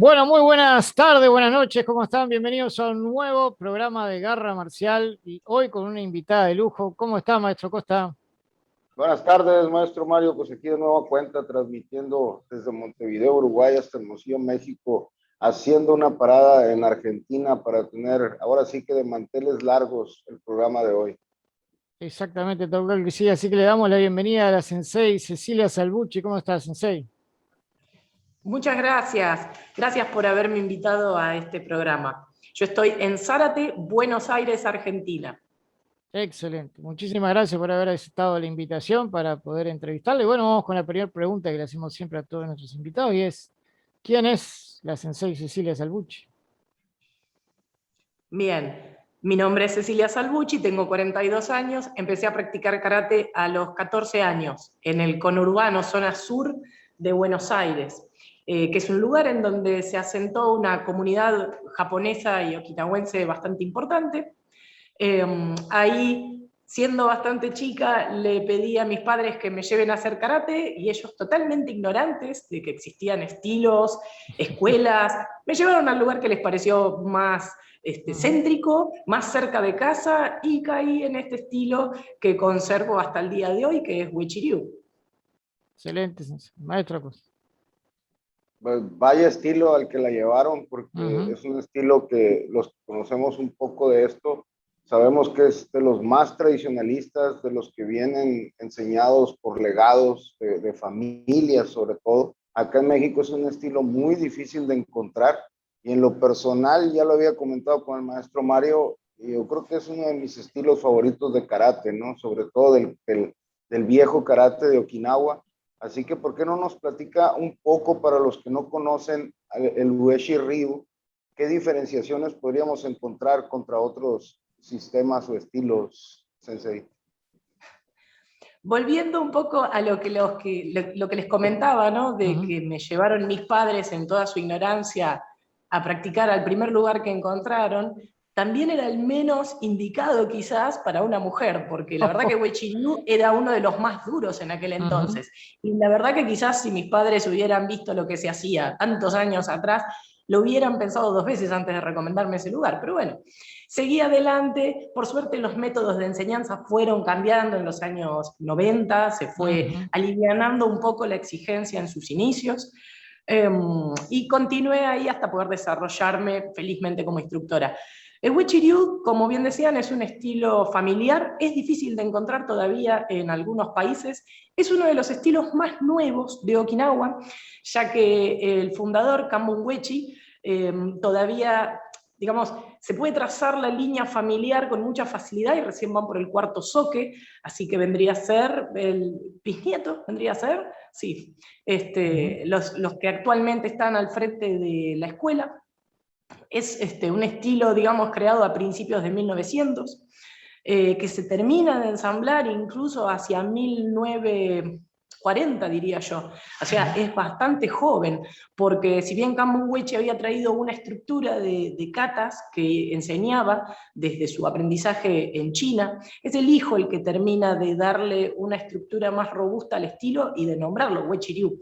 Bueno, muy buenas tardes, buenas noches, ¿cómo están? Bienvenidos a un nuevo programa de Garra Marcial y hoy con una invitada de lujo. ¿Cómo está, maestro Costa? Buenas tardes, maestro Mario. Pues aquí de nueva cuenta, transmitiendo desde Montevideo, Uruguay, hasta Hermosillo, México, haciendo una parada en Argentina para tener, ahora sí que de manteles largos, el programa de hoy. Exactamente, todo que sí, así que le damos la bienvenida a la sensei Cecilia Salvucci. ¿Cómo está, sensei? Muchas gracias. Gracias por haberme invitado a este programa. Yo estoy en Zárate, Buenos Aires, Argentina. Excelente. Muchísimas gracias por haber aceptado la invitación para poder entrevistarle. Bueno, vamos con la primera pregunta que le hacemos siempre a todos nuestros invitados y es, ¿quién es la sensei Cecilia Salvucci? Bien, mi nombre es Cecilia Salvucci, tengo 42 años, empecé a practicar karate a los 14 años en el conurbano, zona sur de Buenos Aires, que es un lugar en donde se asentó una comunidad japonesa y okinawense bastante importante. Ahí, siendo bastante chica, le pedí a mis padres que me lleven a hacer karate y ellos, totalmente ignorantes de que existían estilos, escuelas, me llevaron al lugar que les pareció más céntrico, más cerca de casa, y caí en este estilo que conservo hasta el día de hoy, que es Uechi-Ryu. Excelente, sensei. Maestro Costa. Pues vaya estilo al que la llevaron, porque Ujú. es un estilo que los que conocemos un poco de esto, sabemos que es de los más tradicionalistas, de los que vienen enseñados por legados de familias sobre todo. Acá en México es un estilo muy difícil de encontrar y en lo personal, ya lo había comentado con el maestro Mario, y yo creo que es uno de mis estilos favoritos de karate, ¿no? Sobre todo del viejo karate de Okinawa. Así que, ¿por qué no nos platica un poco para los que no conocen el Uechi-Ryu? ¿Qué diferenciaciones podríamos encontrar contra otros sistemas o estilos, Sensei? Volviendo un poco a lo que les comentaba, ¿no? De Ujú. que me llevaron mis padres en toda su ignorancia a practicar al primer lugar que encontraron, también era el menos indicado quizás para una mujer, porque la verdad que Uechi-Ryu era uno de los más duros en aquel Ujú. entonces. Y la verdad que quizás si mis padres hubieran visto lo que se hacía tantos años atrás, lo hubieran pensado dos veces antes de recomendarme ese lugar. Pero bueno, seguí adelante. Por suerte los métodos de enseñanza fueron cambiando en los años 90, se fue Ujú. alivianando un poco la exigencia en sus inicios, y continué ahí hasta poder desarrollarme felizmente como instructora. El Uechi-Ryu, como bien decían, es un estilo familiar, es difícil de encontrar todavía en algunos países, es uno de los estilos más nuevos de Okinawa, ya que el fundador, Kambun Uechi, todavía, digamos, se puede trazar la línea familiar con mucha facilidad y recién van por el cuarto soke, así que vendría a ser el bisnieto, vendría a ser, sí, Ujú. los que actualmente están al frente de la escuela. Es un estilo, digamos, creado a principios de 1900, que se termina de ensamblar incluso hacia 1940, diría yo. O sea, Ujú. es bastante joven, porque si bien Kambun Uechi había traído una estructura de katas que enseñaba desde su aprendizaje en China, es el hijo el que termina de darle una estructura más robusta al estilo y de nombrarlo Uechi-Ryu.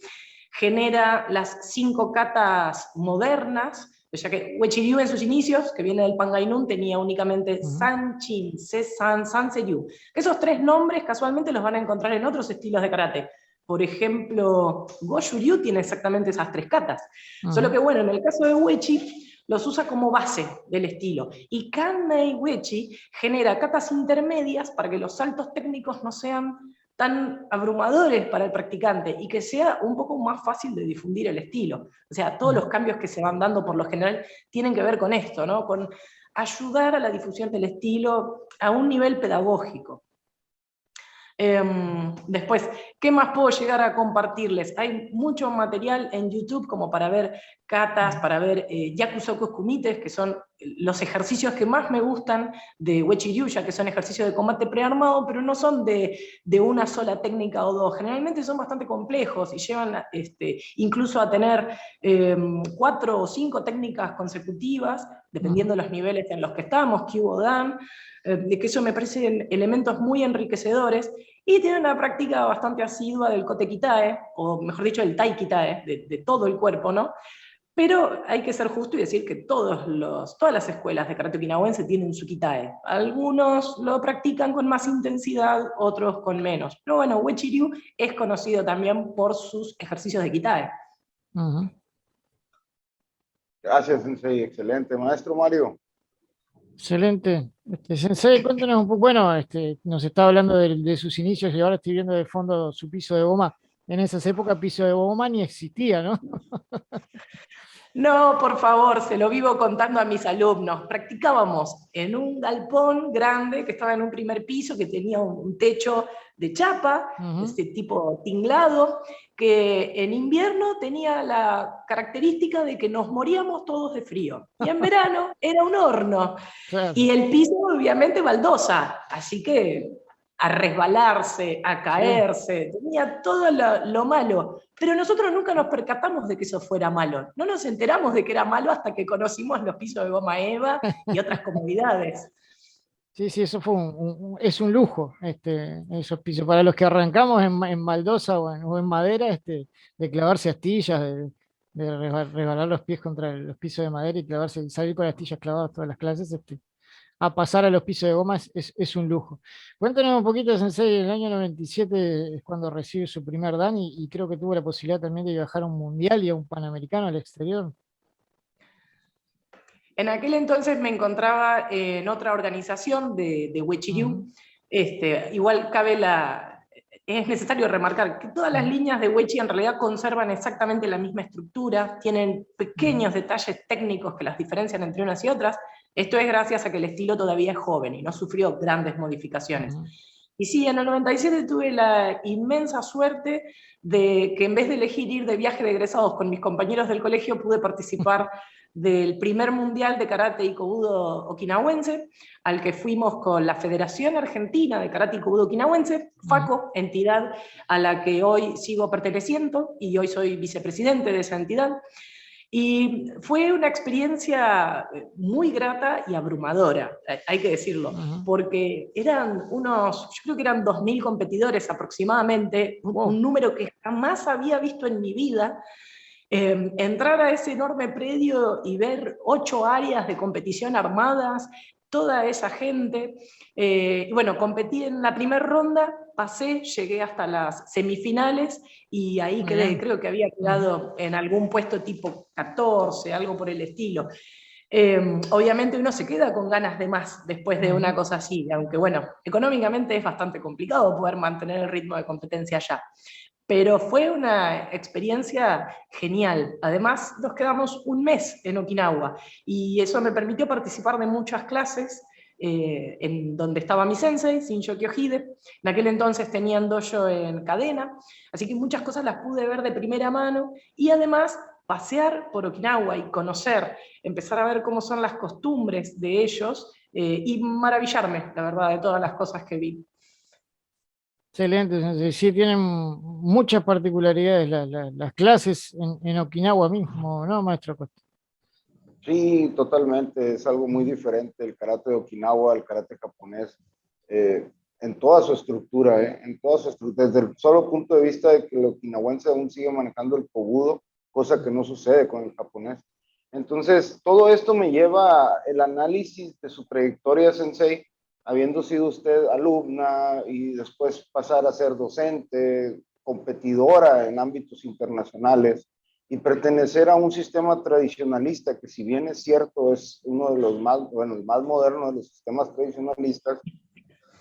Genera las 5 katas modernas, ya que Uechi-Ryu en sus inicios, que viene del Pangainun, tenía únicamente Ujú. San-Chin, Se-San, San-Se-Ryu. Esos 3 nombres casualmente los van a encontrar en otros estilos de karate. Por ejemplo, Goju-Ryu tiene exactamente esas 3 katas. Solo Ujú. que bueno, en el caso de Uechi, los usa como base del estilo. Y Kanmei Uechi genera katas intermedias para que los saltos técnicos no sean tan abrumadores para el practicante y que sea un poco más fácil de difundir el estilo. O sea, todos los Ujú. cambios que se van dando por lo general tienen que ver con esto, ¿no? Con ayudar a la difusión del estilo a un nivel pedagógico. Después, ¿qué más puedo llegar a compartirles? Hay mucho material en YouTube como para ver katas, para ver Yakusoku Kumites, que son los ejercicios que más me gustan de Uechi-Ryu, ya que son ejercicios de combate prearmado, pero no son de una sola técnica o dos. Generalmente son bastante complejos y llevan incluso a tener 4 o 5 técnicas consecutivas, dependiendo Ujú. de los niveles en los que estamos, Kyudo-Dan, de que eso me parecen elementos muy enriquecedores, y tiene una práctica bastante asidua del kote kitae, o mejor dicho, el tai kitae, de todo el cuerpo, ¿no? Pero hay que ser justo y decir que todas las escuelas de karate okinawense tienen su kitae. Algunos lo practican con más intensidad, otros con menos. Pero bueno, Uechi-ryu es conocido también por sus ejercicios de kitae. Ujú. Gracias, Sensei, excelente. Maestro Mario. Excelente. Sensei, cuéntanos un poco, bueno, nos está hablando de sus inicios y ahora estoy viendo de fondo su piso de goma. En esas épocas piso de goma ni existía, ¿no? No, por favor, se lo vivo contando a mis alumnos. Practicábamos en un galpón grande que estaba en un primer piso, que tenía un techo de chapa, Ujú. este tipo tinglado, que en invierno tenía la característica de que nos moríamos todos de frío. Y en verano era un horno. Claro, Y el piso, obviamente, baldosa. Así que a resbalarse, a sí. caerse, tenía todo lo malo. Pero nosotros nunca nos percatamos de que eso fuera malo. No nos enteramos de que era malo hasta que conocimos los pisos de goma eva y otras comodidades. Sí, sí, eso fue es un lujo, esos pisos. Para los que arrancamos en baldosa o en madera, de clavarse astillas, de resbalar los pies contra los pisos de madera y clavarse, y salir con astillas clavadas todas las clases, a pasar a los pisos de goma es un lujo. Cuéntanos un poquito, Sensei, el año 97 es cuando recibe su primer Dan y creo que tuvo la posibilidad también de viajar a un mundial y a un panamericano al exterior. En aquel entonces me encontraba en otra organización de Ujú, Uechi-ryu. Igual es necesario remarcar que todas las ujú, líneas de Uechi en realidad conservan exactamente la misma estructura, tienen ujú, pequeños detalles técnicos que las diferencian entre unas y otras. Esto es gracias a que el estilo todavía es joven y no sufrió grandes modificaciones. ujú, Y sí, en el 97 tuve la inmensa suerte de que en vez de elegir ir de viaje de egresados con mis compañeros del colegio, pude participar del primer mundial de karate y kobudo okinawense, al que fuimos con la Federación Argentina de Karate y Kobudo Okinawense, ujú. FACO, entidad a la que hoy sigo perteneciendo y hoy soy vicepresidente de esa entidad. Y fue una experiencia muy grata y abrumadora, hay que decirlo, Ujú. porque yo creo que eran 2000 competidores aproximadamente, un Wow. número que jamás había visto en mi vida. Entrar a ese enorme predio y ver 8 áreas de competición armadas, toda esa gente. Y bueno, competí en la primera ronda, pasé, llegué hasta las semifinales y ahí Muy quedé, bien. creo que había Ujú, quedado en algún puesto tipo 14, algo por el estilo. Obviamente uno se queda con ganas de más después de ujú. una cosa así, aunque bueno, económicamente es bastante complicado poder mantener el ritmo de competencia allá. Pero fue una experiencia genial. Además, nos quedamos un mes en Okinawa y eso me permitió participar de muchas clases en donde estaba mi sensei, Shinjo Kyohide. En aquel entonces tenían dojo en cadena, así que muchas cosas las pude ver de primera mano y además pasear por Okinawa y conocer, empezar a ver cómo son las costumbres de ellos y maravillarme, la verdad, de todas las cosas que vi. Excelente, Sensei. Sí, tienen muchas particularidades las clases en Okinawa mismo, ¿no, maestro Costa? Sí, totalmente. Es algo muy diferente el karate de Okinawa al karate japonés, eh, en toda su estructura, en toda su estructura. Desde el solo punto de vista de que el okinawense aún sigue manejando el kobudo, cosa que no sucede con el japonés. Entonces, todo esto me lleva el análisis de su trayectoria, Sensei, habiendo sido usted alumna y después pasar a ser docente, competidora en ámbitos internacionales y pertenecer a un sistema tradicionalista que, si bien es cierto, es uno de los más, bueno, el más moderno de los sistemas tradicionalistas.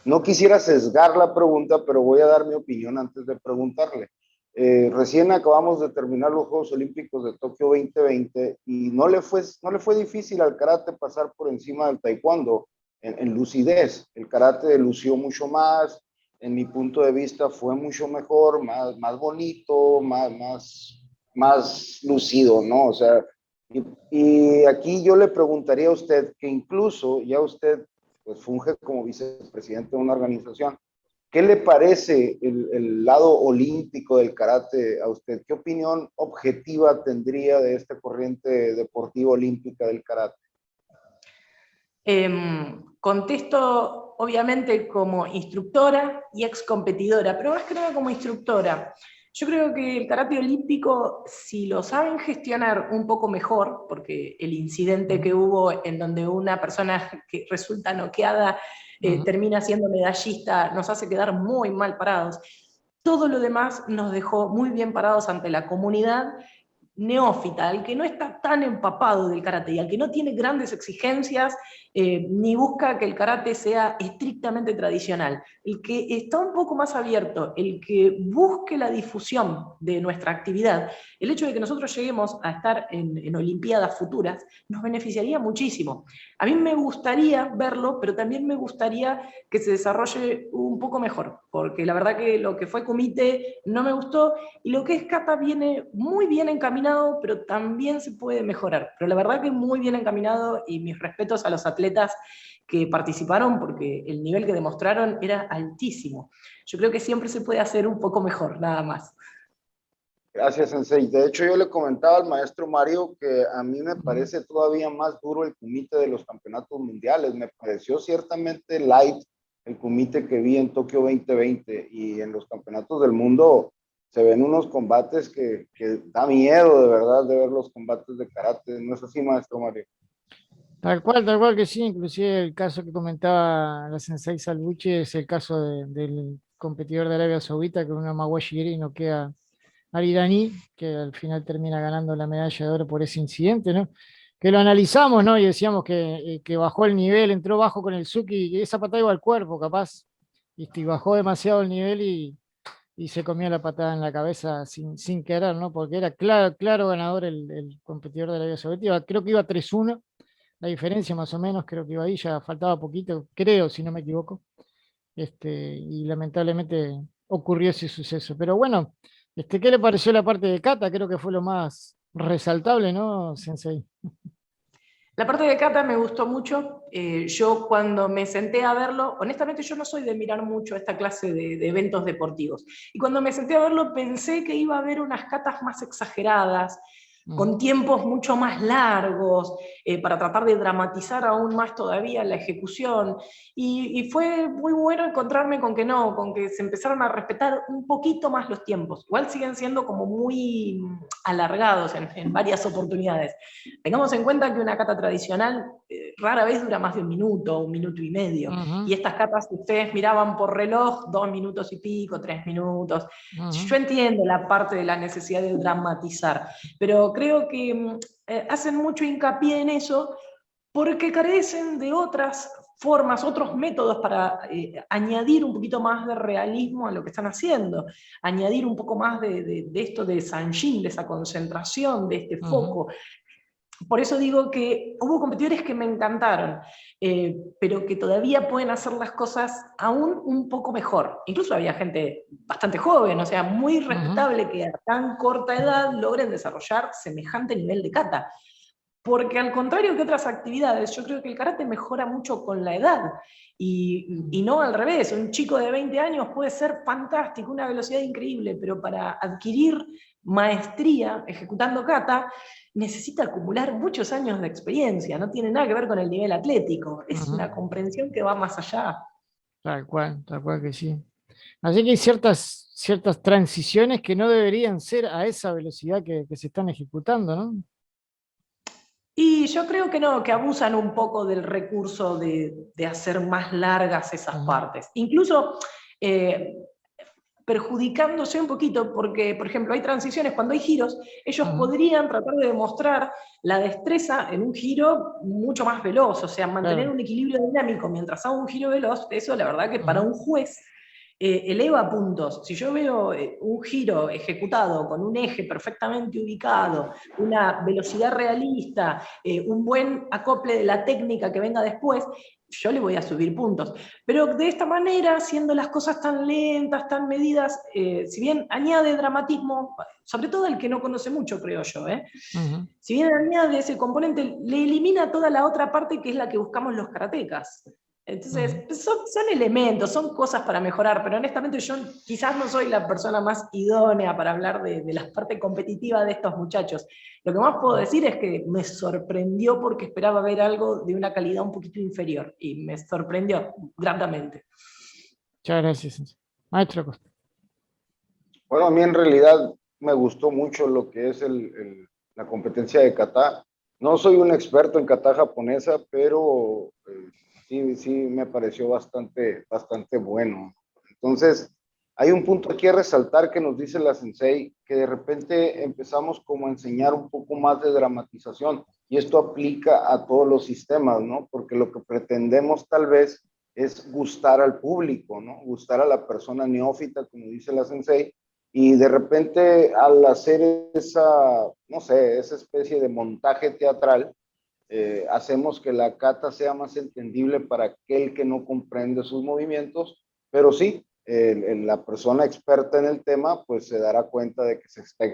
No quisiera sesgar la pregunta, pero voy a dar mi opinión antes de preguntarle. Recién acabamos de terminar los Juegos Olímpicos de Tokio 2020 y no le fue difícil al karate pasar por encima del taekwondo en lucidez. El karate lució mucho más, en mi punto de vista fue mucho mejor, más bonito, más lucido, ¿no? O sea, y aquí yo le preguntaría a usted, que incluso ya usted pues funge como vicepresidente de una organización. ¿Qué le parece el lado olímpico del karate a usted? ¿Qué opinión objetiva tendría de esta corriente deportiva olímpica del karate? Contesto obviamente como instructora y ex competidora, pero más que nada como instructora. Yo creo que el karate olímpico, si lo saben gestionar un poco mejor, porque el incidente que hubo en donde una persona que resulta noqueada termina siendo medallista, nos hace quedar muy mal parados. Todo lo demás nos dejó muy bien parados ante la comunidad neófita, al que no está tan empapado del karate y al que no tiene grandes exigencias, ni busca que el karate sea estrictamente tradicional. El que está un poco más abierto, el que busque la difusión de nuestra actividad, el hecho de que nosotros lleguemos a estar en Olimpiadas futuras, nos beneficiaría muchísimo. A mí me gustaría verlo, pero también me gustaría que se desarrolle un poco mejor, porque la verdad que lo que fue Kumite no me gustó, y lo que es kata viene muy bien encaminado, pero también se puede mejorar. Pero la verdad que muy bien encaminado, y mis respetos a los atletas que participaron, porque el nivel que demostraron era altísimo. Yo creo que siempre se puede hacer un poco mejor, nada más. Gracias, Sensei. De hecho, yo le comentaba al maestro Mario que a mí me parece todavía más duro el kumite de los campeonatos mundiales. Me pareció ciertamente light el kumite que vi en Tokio 2020, y en los campeonatos del mundo se ven unos combates que da miedo de verdad de ver los combates de karate. ¿No es así, maestro Mario? Tal cual que sí, inclusive el caso que comentaba la Sensei Salvucci es el caso del competidor de Arabia Saudita, que una Mawashiri noquea al iraní, que al final termina ganando la medalla de oro por ese incidente, ¿no? Que lo analizamos, ¿no? Y decíamos que bajó el nivel, entró bajo con el Suki, y esa patada iba al cuerpo, capaz, y bajó demasiado el nivel y se comió la patada en la cabeza sin querer, ¿no? Porque era claro, claro ganador el competidor de Arabia Saudita. Creo que iba 3-1 la diferencia más o menos, creo que iba ahí, ya faltaba poquito, creo, si no me equivoco, y lamentablemente ocurrió ese suceso. Pero bueno, ¿qué le pareció la parte de kata? Creo que fue lo más resaltable, ¿no, Sensei? La parte de kata me gustó mucho. Yo cuando me senté a verlo, honestamente yo no soy de mirar mucho esta clase de eventos deportivos. Y cuando me senté a verlo pensé que iba a haber unas katas más exageradas, con tiempos mucho más largos, para tratar de dramatizar aún más todavía la ejecución. Y fue muy bueno encontrarme con que no, con que se empezaron a respetar un poquito más los tiempos. Igual siguen siendo como muy alargados en varias oportunidades. Tengamos en cuenta que una cata tradicional rara vez dura más de un minuto y medio. Y estas catas que ustedes miraban por reloj, 2 minutos y pico, 3 minutos. Yo entiendo la parte de la necesidad de dramatizar, pero creo que hacen mucho hincapié en eso porque carecen de otras formas, otros métodos para añadir un poquito más de realismo a lo que están haciendo, añadir un poco más de esto de Sanjin, de esa concentración, de este foco. Por eso digo que hubo competidores que me encantaron, pero que todavía pueden hacer las cosas aún un poco mejor. Incluso había gente bastante joven, o sea, muy respetable, que a tan corta edad logren desarrollar semejante nivel de kata. Porque al contrario que otras actividades, yo creo que el karate mejora mucho con la edad, y no al revés. Un chico de 20 años puede ser fantástico, una velocidad increíble, pero para adquirir maestría ejecutando kata, necesita acumular muchos años de experiencia, no tiene nada que ver con el nivel atlético, es una comprensión que va más allá. Tal cual que sí. Así que hay ciertas transiciones que no deberían ser a esa velocidad que se están ejecutando, ¿no? Y yo creo que no, que abusan un poco del recurso de hacer más largas esas partes. Incluso perjudicándose un poquito, porque, por ejemplo, hay transiciones, cuando hay giros, ellos podrían tratar de demostrar la destreza en un giro mucho más veloz, o sea, mantener un equilibrio dinámico mientras hago un giro veloz. Eso la verdad que para un juez eleva puntos. Si yo veo un giro ejecutado con un eje perfectamente ubicado, una velocidad realista, un buen acople de la técnica que venga después, yo le voy a subir puntos. Pero de esta manera, haciendo las cosas tan lentas, tan medidas, si bien añade dramatismo, sobre todo el que no conoce mucho, creo yo, si bien añade ese componente, le elimina toda la otra parte que es la que buscamos los karatecas. Entonces, son elementos, son cosas para mejorar, pero honestamente yo quizás no soy la persona más idónea para hablar de la parte competitiva de estos muchachos. Lo que más puedo decir es que me sorprendió porque esperaba ver algo de una calidad un poquito inferior, y me sorprendió gratamente. Muchas gracias, Maestro Acosta. Bueno, a mí en realidad me gustó mucho lo que es la competencia de kata. No soy un experto en kata japonesa, pero sí me pareció bastante bueno. Entonces, hay un punto aquí a resaltar que nos dice la sensei, que de repente empezamos como a enseñar un poco más de dramatización, y esto aplica a todos los sistemas, ¿no? Porque lo que pretendemos tal vez es gustar al público, ¿no? Gustar a la persona neófita, como dice la sensei, y de repente al hacer esa, no sé, esa especie de montaje teatral, hacemos que la kata sea más entendible para aquel que no comprende sus movimientos, pero sí, la persona experta en el tema pues se dará cuenta de que se está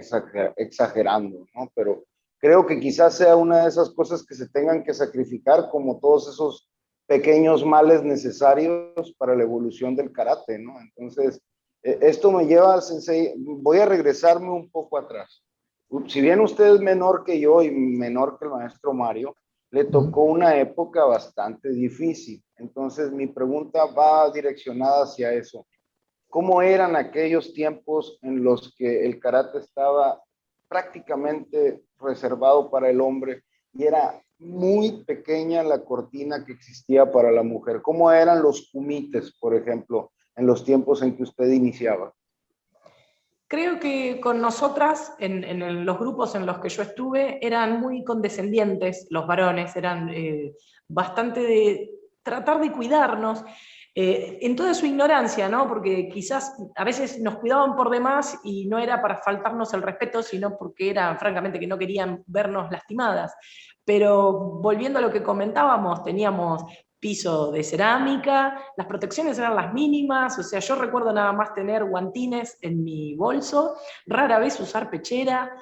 exagerando, ¿no? Pero creo que quizás sea una de esas cosas que se tengan que sacrificar, como todos esos pequeños males necesarios para la evolución del karate, ¿no? Entonces, esto me lleva al sensei, voy a regresarme un poco atrás. Si bien usted es menor que yo y menor que el maestro Mario, le tocó una época bastante difícil. Entonces, mi pregunta va direccionada hacia eso. ¿Cómo eran aquellos tiempos en los que el karate estaba prácticamente reservado para el hombre y era muy pequeña la cortina que existía para la mujer? ¿Cómo eran los kumites, por ejemplo, en los tiempos en que usted iniciaba? Creo que con nosotras, en los grupos en los que yo estuve, eran muy condescendientes los varones, eran bastante de tratar de cuidarnos, en toda su ignorancia, ¿no? Porque quizás a veces nos cuidaban por demás y no era para faltarnos el respeto, sino porque era, francamente, que no querían vernos lastimadas. Pero volviendo a lo que comentábamos, teníamos piso de cerámica, las protecciones eran las mínimas, o sea, yo recuerdo nada más tener guantines en mi bolso, rara vez usar pechera,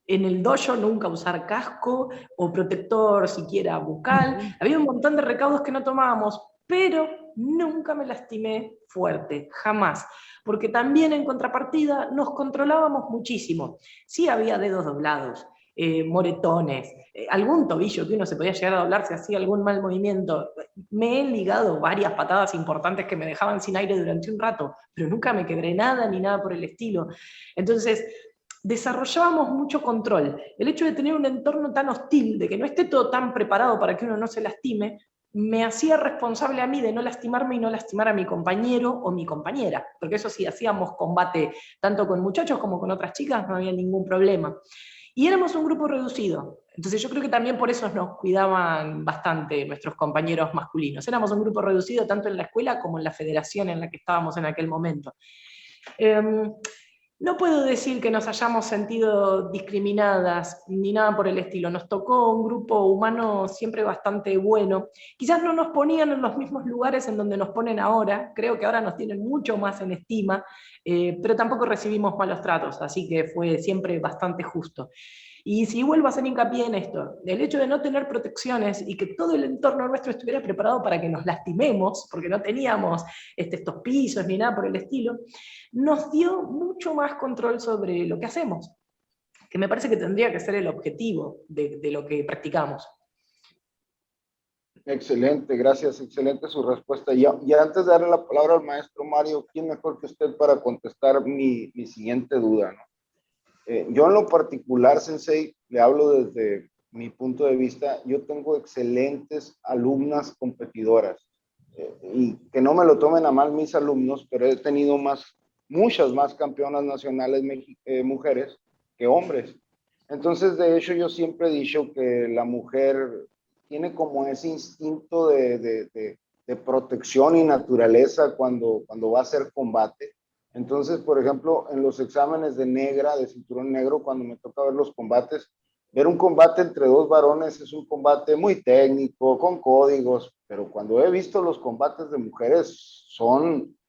en el dojo nunca usar casco o protector siquiera bucal, había un montón de recaudos que no tomábamos, pero nunca me lastimé fuerte, jamás, porque también en contrapartida nos controlábamos muchísimo. Sí había dedos doblados, moretones, algún tobillo que uno se podía llegar a doblar si hacía algún mal movimiento. Me he ligado varias patadas importantes que me dejaban sin aire durante un rato, pero nunca me quebré nada ni nada por el estilo. Entonces, desarrollábamos mucho control. El hecho de tener un entorno tan hostil, de que no esté todo tan preparado para que uno no se lastime, me hacía responsable a mí de no lastimarme y no lastimar a mi compañero o mi compañera, porque eso sí, hacíamos combate tanto con muchachos como con otras chicas, no había ningún problema. Y éramos un grupo reducido, entonces yo creo que también por eso nos cuidaban bastante nuestros compañeros masculinos. Éramos un grupo reducido tanto en la escuela como en la federación en la que estábamos en aquel momento. No puedo decir que nos hayamos sentido discriminadas ni nada por el estilo. Nos tocó un grupo humano siempre bastante bueno. Quizás no nos ponían en los mismos lugares en donde nos ponen ahora. Creo que ahora nos tienen mucho más en estima, pero tampoco recibimos malos tratos, así que fue siempre bastante justo. Y si vuelvo a hacer hincapié en esto, el hecho de no tener protecciones y que todo el entorno nuestro estuviera preparado para que nos lastimemos, porque no teníamos estos pisos ni nada por el estilo, nos dio mucho más control sobre lo que hacemos, que me parece que tendría que ser el objetivo de lo que practicamos. Excelente, gracias, excelente su respuesta. Y antes de darle la palabra al maestro Mario, ¿quién mejor que usted para contestar mi siguiente duda, ¿no? Yo en lo particular, Sensei, le hablo desde mi punto de vista, yo tengo excelentes alumnas competidoras, y que no me lo tomen a mal mis alumnos, pero he tenido muchas más campeonas nacionales mujeres que hombres. Entonces, de hecho, yo siempre he dicho que la mujer tiene como ese instinto de protección y naturaleza cuando va a hacer combate. Entonces, por ejemplo, en los exámenes de negra, de cinturón negro, cuando me toca ver los combates, ver un combate entre dos varones es un combate muy técnico, con códigos, pero cuando he visto los combates de mujeres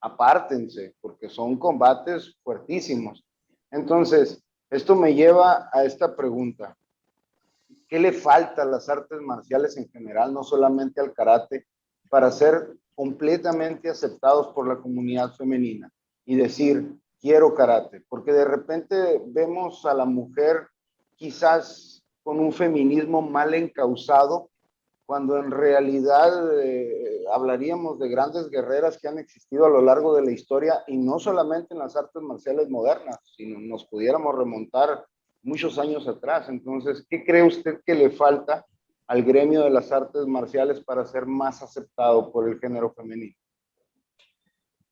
apártense, porque son combates fuertísimos. Entonces, esto me lleva a esta pregunta. ¿Qué le falta a las artes marciales en general, no solamente al karate, para ser completamente aceptados por la comunidad femenina y decir, quiero karate? Porque de repente vemos a la mujer quizás con un feminismo mal encausado, cuando en realidad hablaríamos de grandes guerreras que han existido a lo largo de la historia, y no solamente en las artes marciales modernas, sino nos pudiéramos remontar muchos años atrás. Entonces, ¿qué cree usted que le falta al gremio de las artes marciales para ser más aceptado por el género femenino?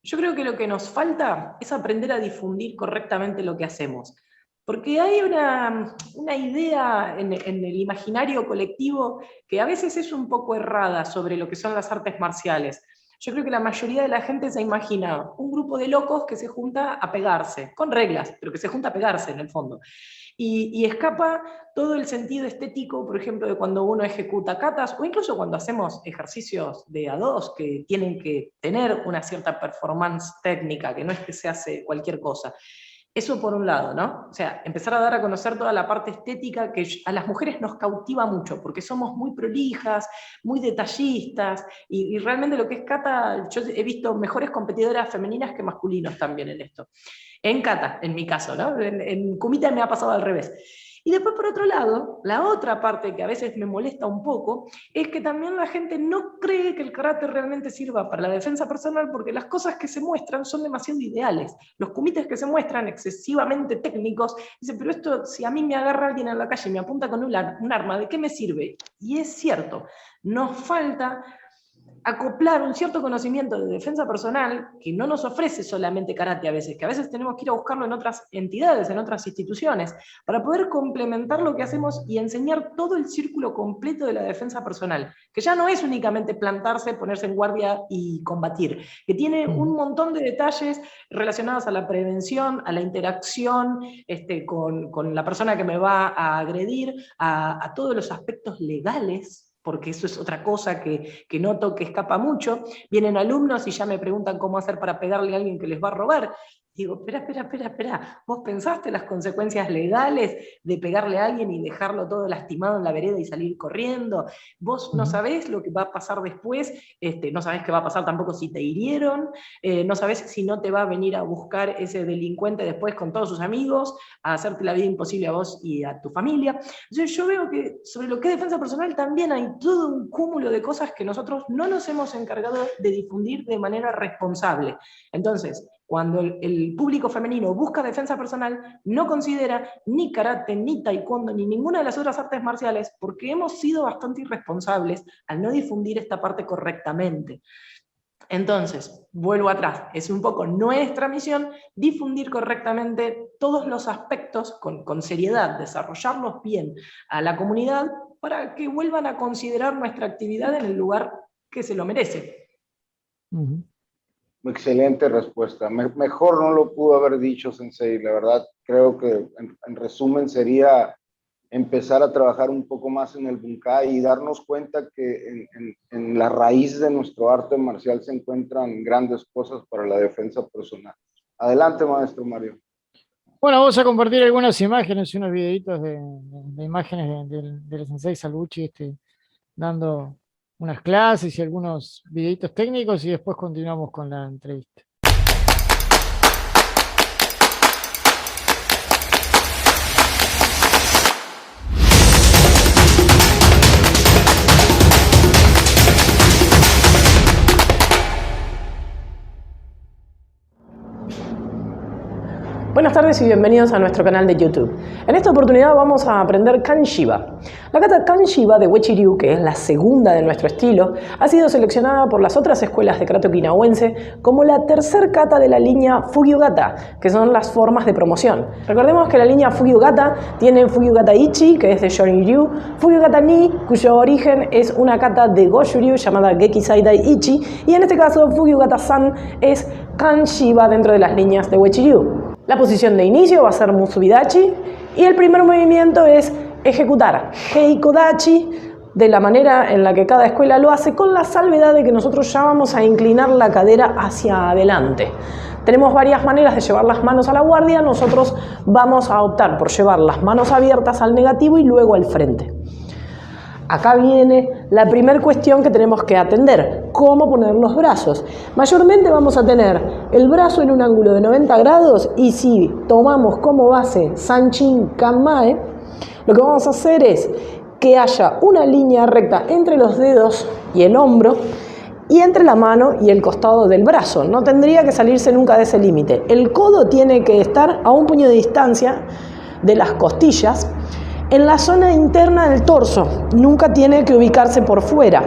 Yo creo que lo que nos falta es aprender a difundir correctamente lo que hacemos. Porque hay una idea en el imaginario colectivo que a veces es un poco errada sobre lo que son las artes marciales. Yo creo que la mayoría de la gente se imagina un grupo de locos que se junta a pegarse, con reglas, pero que se junta a pegarse en el fondo. Y escapa todo el sentido estético, por ejemplo, de cuando uno ejecuta katas, o incluso cuando hacemos ejercicios de A2 que tienen que tener una cierta performance técnica, que no es que se hace cualquier cosa. Eso por un lado, ¿no? O sea, empezar a dar a conocer toda la parte estética que a las mujeres nos cautiva mucho, porque somos muy prolijas, muy detallistas, y realmente lo que es kata, yo he visto mejores competidoras femeninas que masculinos también en esto. En kata, en mi caso, ¿no? En kumite me ha pasado al revés. Y después, por otro lado, la otra parte que a veces me molesta un poco, es que también la gente no cree que el karate realmente sirva para la defensa personal, porque las cosas que se muestran son demasiado ideales. Los kumites que se muestran excesivamente técnicos, dicen, pero esto, si a mí me agarra alguien en la calle y me apunta con un arma, ¿de qué me sirve? Y es cierto, nos falta acoplar un cierto conocimiento de defensa personal que no nos ofrece solamente karate a veces, que a veces tenemos que ir a buscarlo en otras entidades, en otras instituciones, para poder complementar lo que hacemos y enseñar todo el círculo completo de la defensa personal, que ya no es únicamente plantarse, ponerse en guardia y combatir, que tiene un montón de detalles relacionados a la prevención, a la interacción con la persona que me va a agredir, a todos los aspectos legales, porque eso es otra cosa que noto que escapa mucho. Vienen alumnos y ya me preguntan cómo hacer para pegarle a alguien que les va a robar. Digo, espera, ¿vos pensaste las consecuencias legales de pegarle a alguien y dejarlo todo lastimado en la vereda y salir corriendo? Vos no sabés lo que va a pasar después, no sabés qué va a pasar tampoco si te hirieron, no sabés si no te va a venir a buscar ese delincuente después con todos sus amigos, a hacerte la vida imposible a vos y a tu familia. Entonces yo veo que sobre lo que es defensa personal también hay todo un cúmulo de cosas que nosotros no nos hemos encargado de difundir de manera responsable. Entonces, cuando el público femenino busca defensa personal, no considera ni karate, ni taekwondo, ni ninguna de las otras artes marciales, porque hemos sido bastante irresponsables al no difundir esta parte correctamente. Entonces, vuelvo atrás, es un poco nuestra misión difundir correctamente todos los aspectos con seriedad, desarrollarlos bien a la comunidad para que vuelvan a considerar nuestra actividad en el lugar que se lo merece. Excelente respuesta. Mejor no lo pudo haber dicho, Sensei. La verdad, creo que en resumen sería empezar a trabajar un poco más en el bunkai y darnos cuenta que en la raíz de nuestro arte marcial se encuentran grandes cosas para la defensa personal. Adelante, maestro Mario. Bueno, vamos a compartir algunas imágenes, unos videitos de imágenes del Sensei Salvucci dando unas clases y algunos videitos técnicos, y después continuamos con la entrevista. Buenas tardes y bienvenidos a nuestro canal de YouTube. En esta oportunidad vamos a aprender Kanshiba. La kata Kanshiba de Uechi Ryu, que es la segunda de nuestro estilo, ha sido seleccionada por las otras escuelas de karate okinawense como la tercer kata de la línea Fugyugata, que son las formas de promoción. Recordemos que la línea Fugyugata tiene Fugyugata Ichi, que es de Shorin Ryu, Fugyugata Ni, cuyo origen es una kata de Goshu Ryu llamada Geki Saidai Ichi, y en este caso Fugyugata San es Kanshiba dentro de las líneas de Uechi Ryu. La posición de inicio va a ser Musubidachi y el primer movimiento es ejecutar Heikodachi de la manera en la que cada escuela lo hace, con la salvedad de que nosotros ya vamos a inclinar la cadera hacia adelante. Tenemos varias maneras de llevar las manos a la guardia, nosotros vamos a optar por llevar las manos abiertas al negativo y luego al frente. Acá viene la primera cuestión que tenemos que atender, cómo poner los brazos. Mayormente vamos a tener el brazo en un ángulo de 90 grados y si tomamos como base Sanchin Kanmae, lo que vamos a hacer es que haya una línea recta entre los dedos y el hombro y entre la mano y el costado del brazo. No tendría que salirse nunca de ese límite. El codo tiene que estar a un puño de distancia de las costillas, en la zona interna del torso. Nunca tiene que ubicarse por fuera.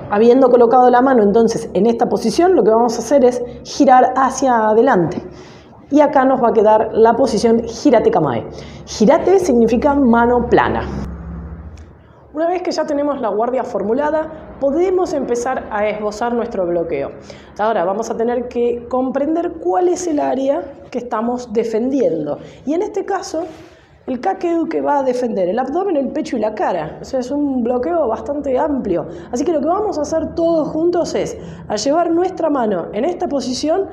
Habiendo colocado la mano entonces en esta posición, lo que vamos a hacer es girar hacia adelante. Y acá nos va a quedar la posición Hirate Kamae. Hirate significa mano plana. Una vez que ya tenemos la guardia formulada, podemos empezar a esbozar nuestro bloqueo. Ahora vamos a tener que comprender cuál es el área que estamos defendiendo. Y en este caso, el Kakedu que va a defender el abdomen, el pecho y la cara. O sea, es un bloqueo bastante amplio. Así que lo que vamos a hacer todos juntos es a llevar nuestra mano en esta posición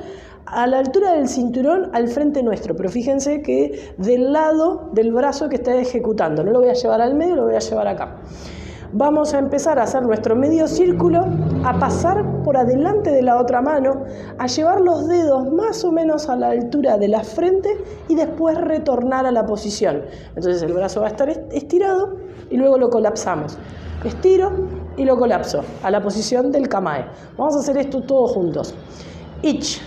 a la altura del cinturón al frente nuestro, pero fíjense que del lado del brazo que está ejecutando, no lo voy a llevar al medio, lo voy a llevar acá. Vamos a empezar a hacer nuestro medio círculo, a pasar por adelante de la otra mano, a llevar los dedos más o menos a la altura de la frente y después retornar a la posición. Entonces el brazo va a estar estirado y luego lo colapsamos. Estiro y lo colapso a la posición del Kamae. Vamos a hacer esto todos juntos. Ich.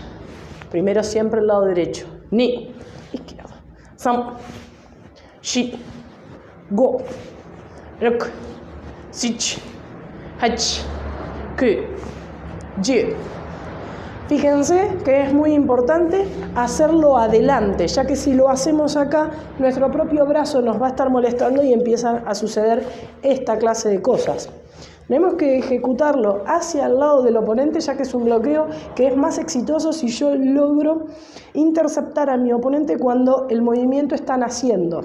Primero siempre el lado derecho. Ni. Izquierdo. Sam. Shi. Go. Rok. Sich. Hach. Ku. Ji. Fíjense que es muy importante hacerlo adelante, ya que si lo hacemos acá, nuestro propio brazo nos va a estar molestando y empiezan a suceder esta clase de cosas. Tenemos que ejecutarlo hacia el lado del oponente, ya que es un bloqueo que es más exitoso si yo logro interceptar a mi oponente cuando el movimiento está naciendo.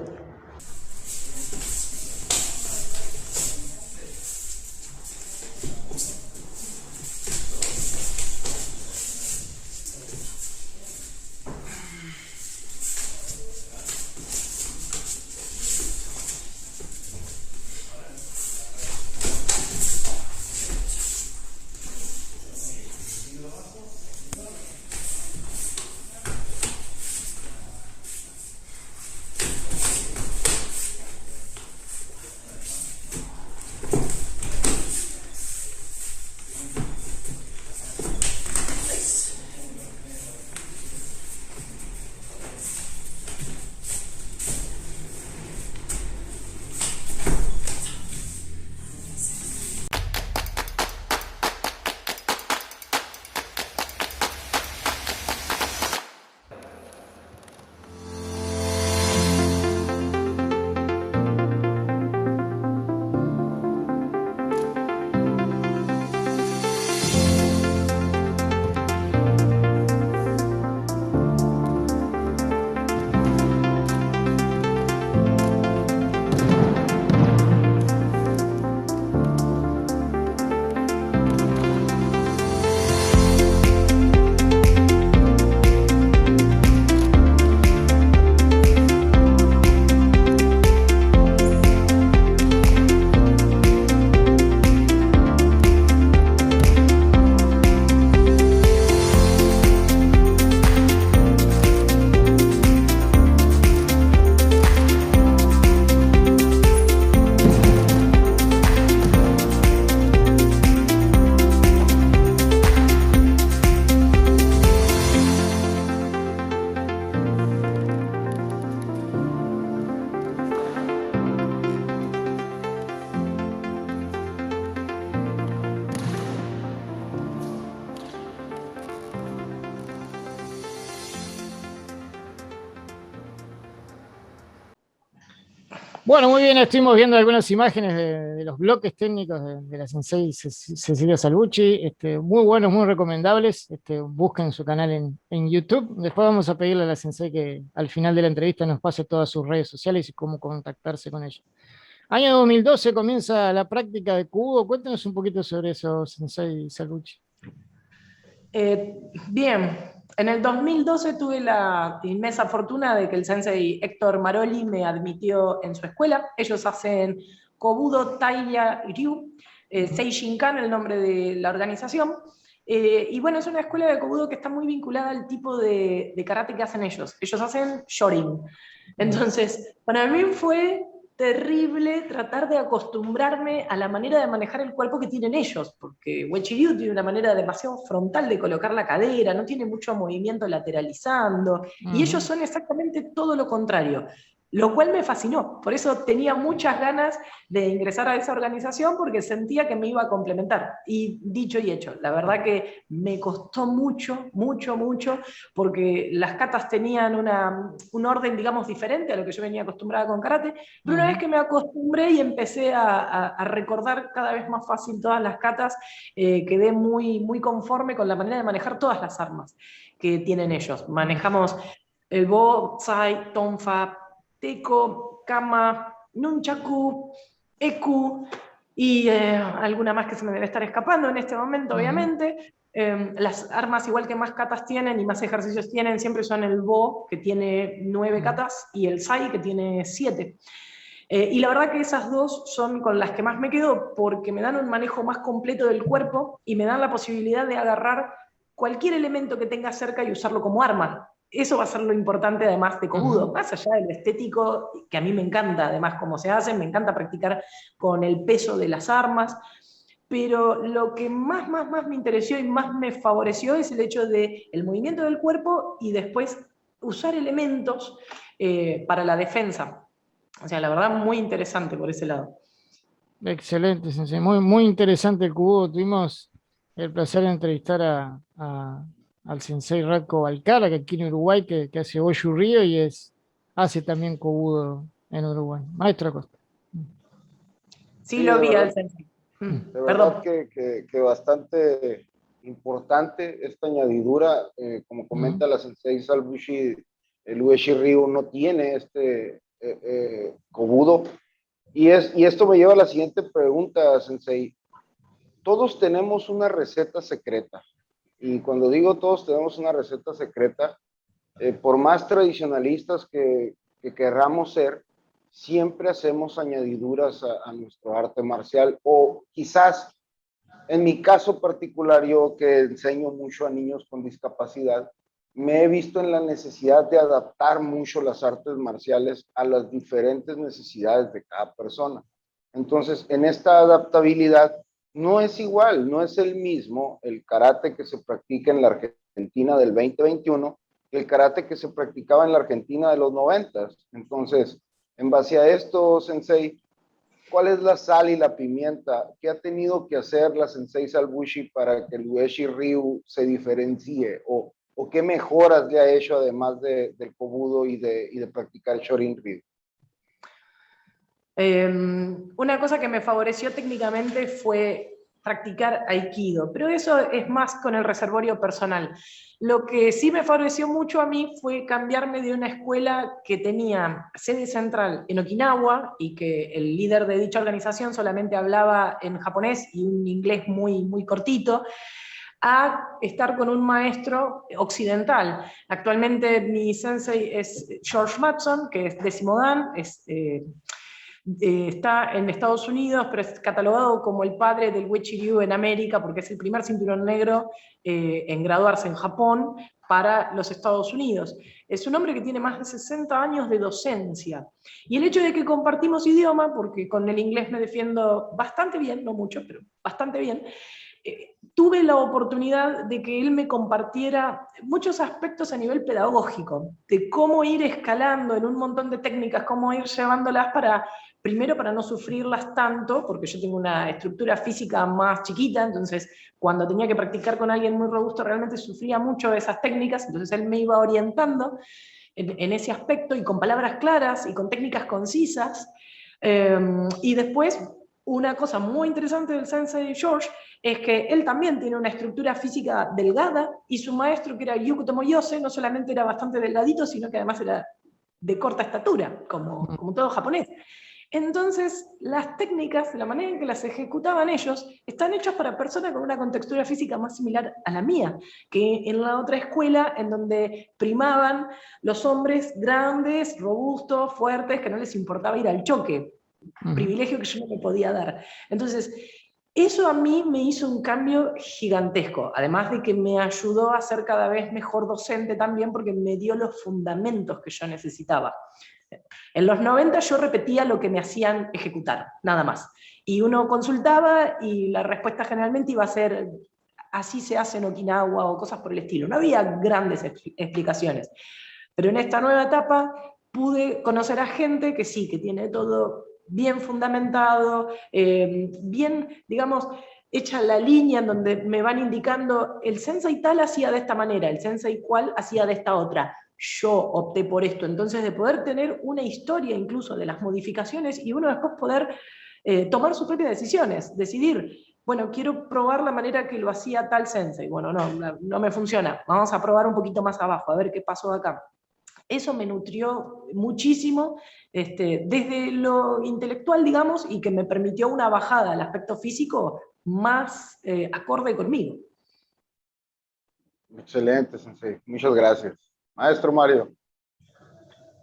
Bueno, muy bien, estuvimos viendo algunas imágenes de los bloques técnicos de la Sensei Cecilia Salvucci, muy buenos, muy recomendables, busquen su canal en YouTube. Después vamos a pedirle a la Sensei que al final de la entrevista nos pase todas sus redes sociales y cómo contactarse con ella. Año 2012 comienza la práctica de Kubo. Cuéntanos un poquito sobre eso, Sensei Salvucci. Bien, en el 2012 tuve la inmensa fortuna de que el sensei Héctor Maroli me admitió en su escuela. Ellos hacen Kobudo Taiya Ryu, Seishinkan, el nombre de la organización. Y bueno, es una escuela de Kobudo que está muy vinculada al tipo de karate que hacen ellos. Ellos hacen Shorin. Entonces, para mí fue terrible tratar de acostumbrarme a la manera de manejar el cuerpo que tienen ellos, porque Uechi-Ryu tiene una manera demasiado frontal de colocar la cadera, no tiene mucho movimiento lateralizando, y ellos son exactamente todo lo contrario, lo cual me fascinó. Por eso tenía muchas ganas de ingresar a esa organización, porque sentía que me iba a complementar. Y dicho y hecho, la verdad que me costó mucho, mucho, mucho, porque las katas tenían un orden, digamos, diferente a lo que yo venía acostumbrada con karate, pero una vez que me acostumbré y empecé a recordar cada vez más fácil todas las katas, quedé muy, muy conforme con la manera de manejar todas las armas que tienen ellos. Manejamos el bo, tsai, tonfa, teco, kama, nunchaku, eku, y alguna más que se me debe estar escapando en este momento, obviamente. Las armas, igual que más katas tienen y más ejercicios tienen, siempre son el bo, que tiene 9 katas, y el sai, que tiene 7. Y la verdad que esas dos son con las que más me quedo, porque me dan un manejo más completo del cuerpo y me dan la posibilidad de agarrar cualquier elemento que tenga cerca y usarlo como arma. Eso va a ser lo importante, además de Kobudo, más allá de lo estético, que a mí me encanta además cómo se hace, me encanta practicar con el peso de las armas, pero lo que más me interesó y más me favoreció es el hecho del movimiento del cuerpo y después usar elementos para la defensa. O sea, la verdad, muy interesante por ese lado. Excelente, Sensei. Muy, muy interesante el Kobudo. Tuvimos el placer de entrevistar al Sensei Ratko Balcara, que aquí en Uruguay, que hace Oshu Ryo y hace también Kobudo en Uruguay. Maestro Acosta. Sí, lo vi al Sensei. De verdad que bastante importante esta añadidura. Como comenta la Sensei Salbushi, el Uechi-Ryu no tiene este Kobudo. Y esto me lleva a la siguiente pregunta, Sensei. Todos tenemos una receta secreta. Y cuando digo todos tenemos una receta secreta, por más tradicionalistas que querramos ser, siempre hacemos añadiduras a nuestro arte marcial, o quizás, en mi caso particular, yo que enseño mucho a niños con discapacidad, me he visto en la necesidad de adaptar mucho las artes marciales a las diferentes necesidades de cada persona. Entonces, en esta adaptabilidad, no es igual, no es el mismo el karate que se practica en la Argentina del 2021 que el karate que se practicaba en la Argentina de los 90. Entonces, en base a esto, Sensei, ¿cuál es la sal y la pimienta? ¿Qué ha tenido que hacer la Sensei Salbushi para que el Uechi-Ryu se diferencie? ¿O qué mejoras le ha hecho además del Kobudo y de practicar Shorin-Ryu? Una cosa que me favoreció técnicamente fue practicar Aikido, pero eso es más con el reservorio personal. Lo que sí me favoreció mucho a mí fue cambiarme de una escuela que tenía sede central en Okinawa y que el líder de dicha organización solamente hablaba en japonés y un inglés muy, muy cortito, a estar con un maestro occidental. Actualmente mi sensei es George Mattson, que es 10º dan, está en Estados Unidos, pero es catalogado como el padre del Uechi-Ryu en América, porque es el primer cinturón negro en graduarse en Japón para los Estados Unidos. Es un hombre que tiene más de 60 años de docencia. Y el hecho de que compartimos idioma, porque con el inglés me defiendo bastante bien, no mucho, pero bastante bien, tuve la oportunidad de que él me compartiera muchos aspectos a nivel pedagógico, de cómo ir escalando en un montón de técnicas, cómo ir llevándolas primero para no sufrirlas tanto, porque yo tengo una estructura física más chiquita, entonces cuando tenía que practicar con alguien muy robusto realmente sufría mucho de esas técnicas, entonces él me iba orientando en ese aspecto y con palabras claras y con técnicas concisas. Y después, una cosa muy interesante del Sensei George es que él también tiene una estructura física delgada y su maestro, que era Yuko Tomoyose, no solamente era bastante delgadito, sino que además era de corta estatura, como todo japonés. Entonces, las técnicas, la manera en que las ejecutaban ellos, están hechas para personas con una contextura física más similar a la mía, que en la otra escuela, en donde primaban los hombres grandes, robustos, fuertes, que no les importaba ir al choque, privilegio que yo no me podía dar. Entonces, eso a mí me hizo un cambio gigantesco, además de que me ayudó a ser cada vez mejor docente también, porque me dio los fundamentos que yo necesitaba. En los 90 yo repetía lo que me hacían ejecutar, nada más. Y uno consultaba y la respuesta generalmente iba a ser, así se hace en Okinawa o cosas por el estilo. No había grandes explicaciones. Pero en esta nueva etapa pude conocer a gente que sí, que tiene todo bien fundamentado, bien, digamos, hecha la línea en donde me van indicando, el sensei tal hacía de esta manera, el sensei cual hacía de esta otra. Yo opté por esto. Entonces, de poder tener una historia incluso de las modificaciones y uno después poder tomar sus propias decisiones, decidir, bueno, quiero probar la manera que lo hacía tal sensei. Bueno, no me funciona. Vamos a probar un poquito más abajo, a ver qué pasó acá. Eso me nutrió muchísimo desde lo intelectual, digamos, y que me permitió una bajada al aspecto físico más acorde conmigo. Excelente, Sensei. Muchas gracias. Maestro Mario.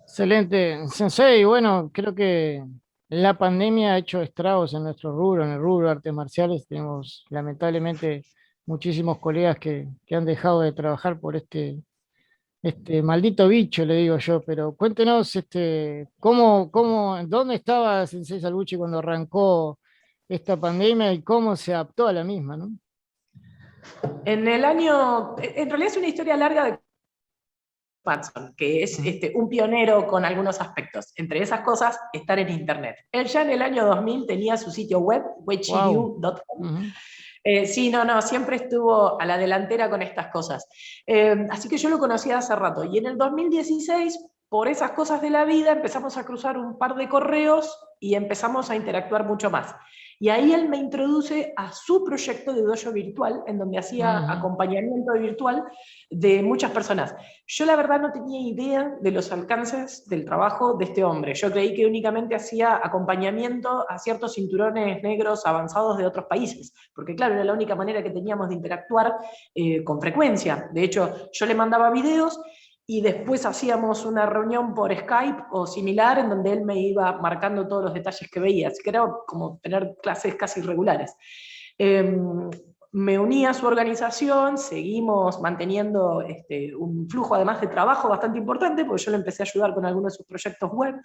Excelente, Sensei. Bueno, creo que la pandemia ha hecho estragos en nuestro rubro, en el rubro de artes marciales. Tenemos lamentablemente muchísimos colegas que han dejado de trabajar por este maldito bicho, le digo yo. Pero cuéntenos, dónde estaba Sensei Salvucci cuando arrancó esta pandemia y cómo se adaptó a la misma, ¿no? En realidad es una historia larga de Watson, que es un pionero con algunos aspectos. Entre esas cosas, estar en Internet. Él ya en el año 2000 tenía su sitio web, wechiryu.com. Sí, siempre estuvo a la delantera con estas cosas. Así que yo lo conocía hace rato. Y en el 2016, por esas cosas de la vida, empezamos a cruzar un par de correos y empezamos a interactuar mucho más. Y ahí él me introduce a su proyecto de dojo virtual, en donde hacía acompañamiento virtual de muchas personas. Yo la verdad no tenía idea de los alcances del trabajo de este hombre. Yo creí que únicamente hacía acompañamiento a ciertos cinturones negros avanzados de otros países, porque claro, era la única manera que teníamos de interactuar con frecuencia. De hecho, yo le mandaba videos y después hacíamos una reunión por Skype o similar en donde él me iba marcando todos los detalles que veía, así que era como tener clases casi regulares. Me uní a su organización, seguimos manteniendo un flujo además de trabajo bastante importante, porque yo le empecé a ayudar con algunos de sus proyectos web,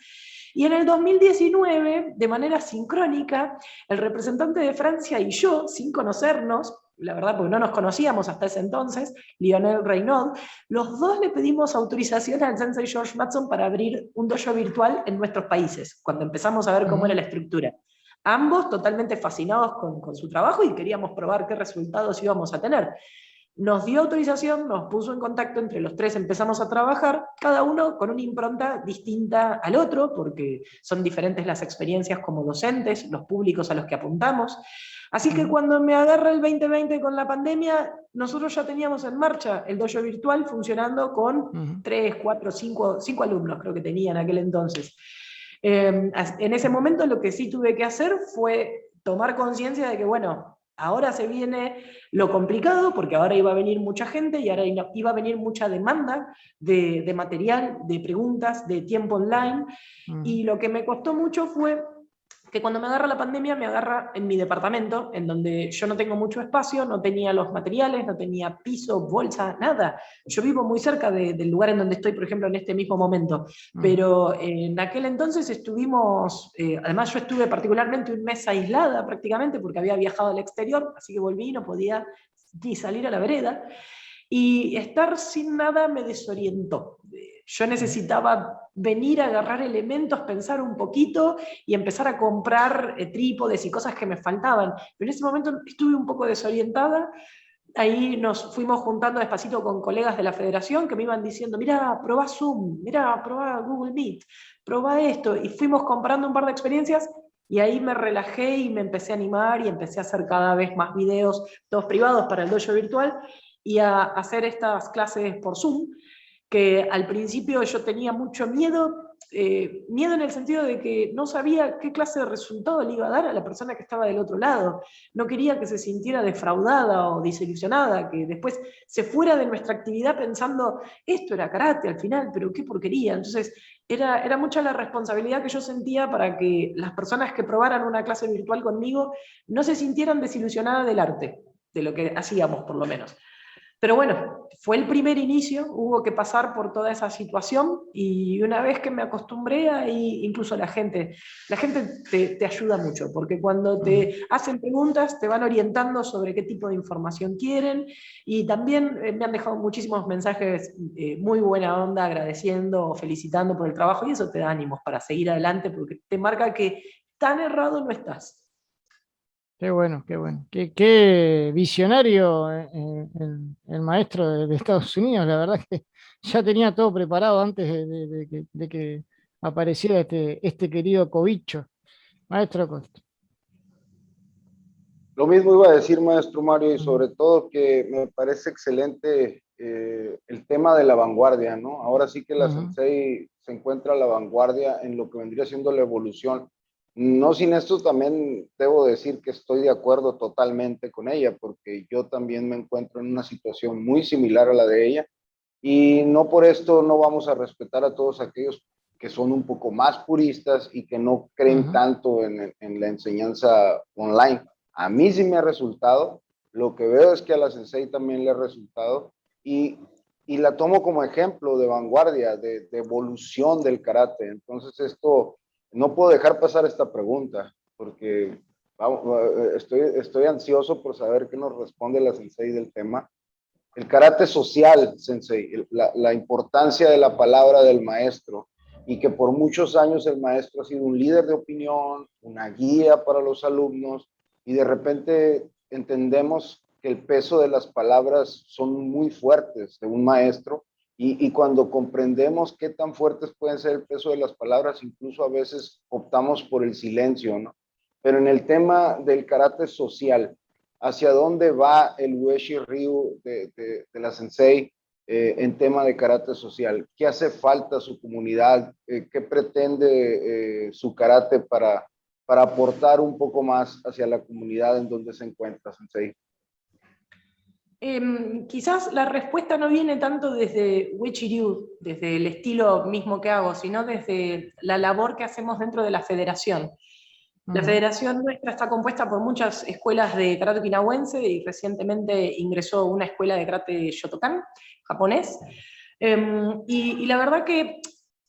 y en el 2019, de manera sincrónica, el representante de Francia y yo, sin conocernos, la verdad porque no nos conocíamos hasta ese entonces, Lionel Reynaud, los dos le pedimos autorización al Sensei George Mattson para abrir un dojo virtual en nuestros países, cuando empezamos a ver cómo era la estructura. Ambos totalmente fascinados con su trabajo y queríamos probar qué resultados íbamos a tener. Nos dio autorización, nos puso en contacto, entre los tres empezamos a trabajar, cada uno con una impronta distinta al otro, porque son diferentes las experiencias como docentes, los públicos a los que apuntamos. Así que cuando me agarra el 2020 con la pandemia, nosotros ya teníamos en marcha el dojo virtual funcionando con 3, 4, 5 alumnos, creo que tenía en aquel entonces. En ese momento lo que sí tuve que hacer fue tomar conciencia de que, bueno, ahora se viene lo complicado, porque ahora iba a venir mucha gente y ahora iba a venir mucha demanda de material, de preguntas, de tiempo online, y lo que me costó mucho fue que cuando me agarra la pandemia, me agarra en mi departamento, en donde yo no tengo mucho espacio, no tenía los materiales, no tenía piso, bolsa, nada. Yo vivo muy cerca del lugar en donde estoy, por ejemplo, en este mismo momento. Pero en aquel entonces estuvimos, además yo estuve particularmente un mes aislada prácticamente, porque había viajado al exterior, así que volví y no podía ni salir a la vereda. Y estar sin nada me desorientó. Yo necesitaba venir a agarrar elementos, pensar un poquito y empezar a comprar trípodes y cosas que me faltaban. Pero en ese momento estuve un poco desorientada. Ahí nos fuimos juntando despacito con colegas de la federación que me iban diciendo, mira, probá Zoom, mira, probá Google Meet, probá esto. Y fuimos comprando un par de experiencias y ahí me relajé y me empecé a animar y empecé a hacer cada vez más videos, todos privados para el dojo virtual, y a hacer estas clases por Zoom, que al principio yo tenía mucho miedo, miedo en el sentido de que no sabía qué clase de resultado le iba a dar a la persona que estaba del otro lado. No quería que se sintiera defraudada o desilusionada, que después se fuera de nuestra actividad pensando, esto era karate al final, pero qué porquería. Entonces era mucha la responsabilidad que yo sentía para que las personas que probaran una clase virtual conmigo no se sintieran desilusionadas del arte, de lo que hacíamos por lo menos. Pero bueno, fue el primer inicio, hubo que pasar por toda esa situación, y una vez que me acostumbré, ahí incluso la gente te ayuda mucho, porque cuando te hacen preguntas te van orientando sobre qué tipo de información quieren, y también me han dejado muchísimos mensajes muy buena onda, agradeciendo, felicitando por el trabajo, y eso te da ánimos para seguir adelante, porque te marca que tan errado no estás. Qué bueno, qué bueno. Qué visionario el maestro de Estados Unidos. La verdad que ya tenía todo preparado antes de que apareciera este querido cobicho. Maestro Acosta. Lo mismo iba a decir, maestro Mario, y Ujú, sobre todo que me parece excelente el tema de la vanguardia, ¿no? Ahora sí que la ujú. Sensei se encuentra a la vanguardia en lo que vendría siendo la evolución. No sin esto también debo decir que estoy de acuerdo totalmente con ella, porque yo también me encuentro en una situación muy similar a la de ella, y no por esto no vamos a respetar a todos aquellos que son un poco más puristas y que no creen Ujú. tanto en la enseñanza online. A mí sí me ha resultado, lo que veo es que a la Sensei también le ha resultado, y, y la tomo como ejemplo de vanguardia, de evolución del karate. Entonces esto, no puedo dejar pasar esta pregunta, porque vamos, estoy ansioso por saber qué nos responde la Sensei del tema. El karate social, Sensei, la importancia de la palabra del maestro, y que por muchos años el maestro ha sido un líder de opinión, una guía para los alumnos, y de repente entendemos que el peso de las palabras son muy fuertes de un maestro, y cuando comprendemos qué tan fuertes pueden ser el peso de las palabras, incluso a veces optamos por el silencio, ¿no? Pero en el tema del karate social, hacia dónde va el Ueshi Ryu de la Sensei en tema de carácter social, qué hace falta a su comunidad, qué pretende su karate para aportar un poco más hacia la comunidad en donde se encuentra, Sensei. Quizás la respuesta no viene tanto desde Uechi-Ryu, desde el estilo mismo que hago, sino desde la labor que hacemos dentro de la federación. La Ujú. federación nuestra está compuesta por muchas escuelas de karate okinawense, y recientemente ingresó una escuela de karate Shotokan, japonés. Y la verdad que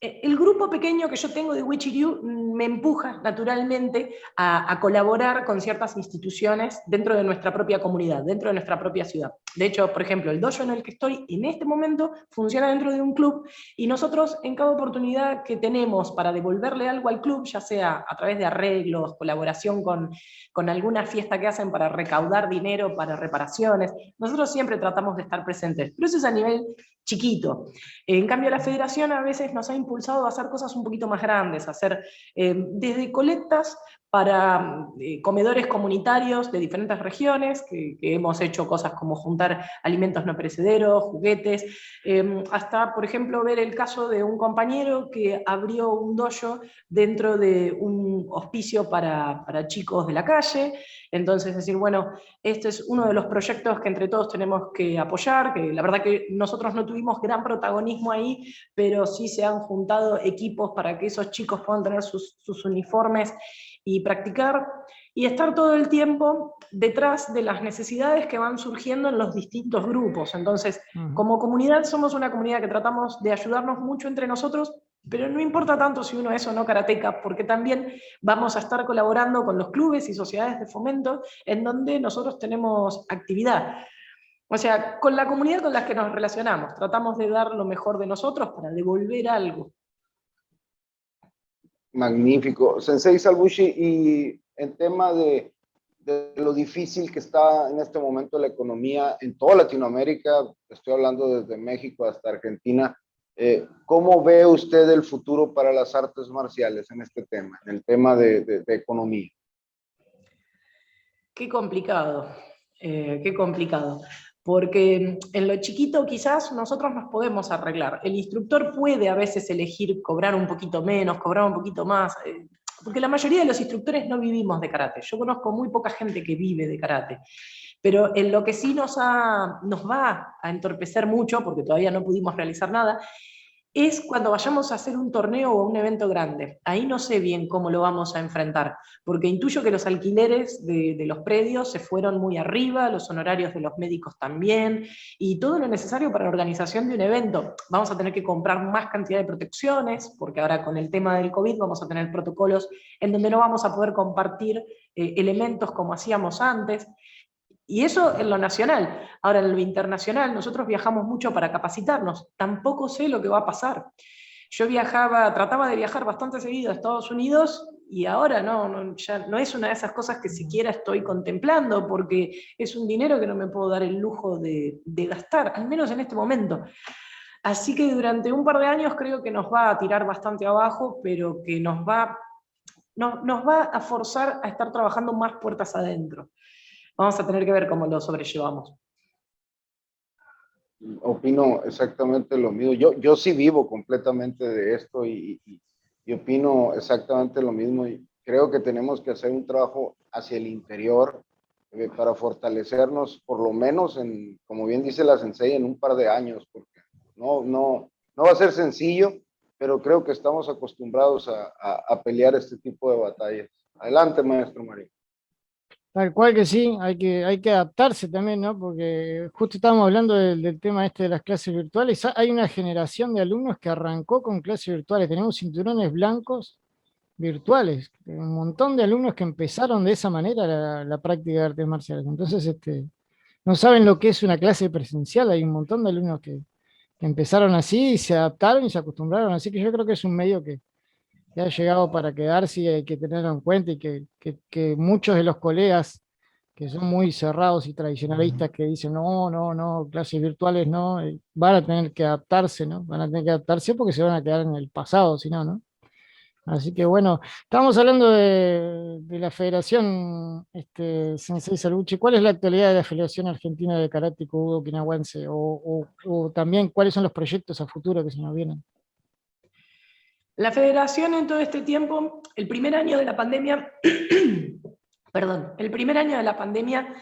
el grupo pequeño que yo tengo de Uechi-Ryu me empuja naturalmente a colaborar con ciertas instituciones dentro de nuestra propia comunidad, dentro de nuestra propia ciudad. De hecho, por ejemplo, el dojo en el que estoy en este momento funciona dentro de un club, y nosotros en cada oportunidad que tenemos para devolverle algo al club, ya sea a través de arreglos, colaboración con alguna fiesta que hacen para recaudar dinero para reparaciones, nosotros siempre tratamos de estar presentes, pero eso es a nivel chiquito. En cambio, la federación a veces nos ha impulsado a hacer cosas un poquito más grandes, a hacer desde colectas para comedores comunitarios de diferentes regiones, que hemos hecho cosas como juntar alimentos no perecederos, juguetes, hasta, por ejemplo, ver el caso de un compañero que abrió un dojo dentro de un hospicio para chicos de la calle. Entonces, decir, bueno, este es uno de los proyectos que entre todos tenemos que apoyar, que la verdad que nosotros no tuvimos gran protagonismo ahí, pero sí se han juntado equipos para que esos chicos puedan tener sus uniformes y practicar, y estar todo el tiempo detrás de las necesidades que van surgiendo en los distintos grupos. Entonces, Ujú. como comunidad somos una comunidad que tratamos de ayudarnos mucho entre nosotros, pero no importa tanto si uno es o no karateca, porque también vamos a estar colaborando con los clubes y sociedades de fomento en donde nosotros tenemos actividad. O sea, con la comunidad con la que nos relacionamos, tratamos de dar lo mejor de nosotros para devolver algo. Magnífico. Sensei Salbushi, y en tema de lo difícil que está en este momento la economía en toda Latinoamérica, estoy hablando desde México hasta Argentina, ¿cómo ve usted el futuro para las artes marciales en este tema, en el tema de economía? Qué complicado, qué complicado. Porque en lo chiquito quizás nosotros nos podemos arreglar. El instructor puede a veces elegir cobrar un poquito menos, cobrar un poquito más, porque la mayoría de los instructores no vivimos de karate. Yo conozco muy poca gente que vive de karate. Pero en lo que sí nos va a entorpecer mucho, porque todavía no pudimos realizar nada, es cuando vayamos a hacer un torneo o un evento grande. Ahí no sé bien cómo lo vamos a enfrentar, porque intuyo que los alquileres de los predios se fueron muy arriba, los honorarios de los médicos también, y todo lo necesario para la organización de un evento. Vamos a tener que comprar más cantidad de protecciones, porque ahora con el tema del COVID vamos a tener protocolos en donde no vamos a poder compartir elementos como hacíamos antes. Y eso en lo nacional. Ahora, en lo internacional, nosotros viajamos mucho para capacitarnos. Tampoco sé lo que va a pasar. Yo trataba de viajar bastante seguido a Estados Unidos y ahora ya no es una de esas cosas que siquiera estoy contemplando porque es un dinero que no me puedo dar el lujo de gastar, al menos en este momento. Así que durante un par de años creo que nos va a tirar bastante abajo, pero que nos va a forzar a estar trabajando más puertas adentro. Vamos a tener que ver cómo lo sobrellevamos. Opino exactamente lo mismo. Yo sí vivo completamente de esto y opino exactamente lo mismo. Y creo que tenemos que hacer un trabajo hacia el interior para fortalecernos, por lo menos, como bien dice la Sensei, en un par de años, porque no va a ser sencillo, pero creo que estamos acostumbrados a pelear este tipo de batallas. Adelante, maestro Mario. Tal cual que sí, hay que adaptarse también, ¿no? Porque justo estábamos hablando del tema este de las clases virtuales. Hay una generación de alumnos que arrancó con clases virtuales. Tenemos cinturones blancos virtuales. Un montón de alumnos que empezaron de esa manera la práctica de artes marciales. Entonces, no saben lo que es una clase presencial. Hay un montón de alumnos que empezaron así y se adaptaron y se acostumbraron. Así que yo creo que es un medio que ha llegado para quedarse y hay que tenerlo en cuenta y que muchos de los colegas que son muy cerrados y tradicionalistas que dicen no, clases virtuales no, van a tener que adaptarse, ¿no? Van a tener que adaptarse porque se van a quedar en el pasado, si no, ¿no? Así que bueno, estamos hablando de la Federación Sensei Salvucci. ¿Cuál es la actualidad de la Federación Argentina de Karate Kudo Okinawense? O también, ¿cuáles son los proyectos a futuro que se nos vienen? La federación en todo este tiempo, el primer año de la pandemia, perdón, el primer año de la pandemia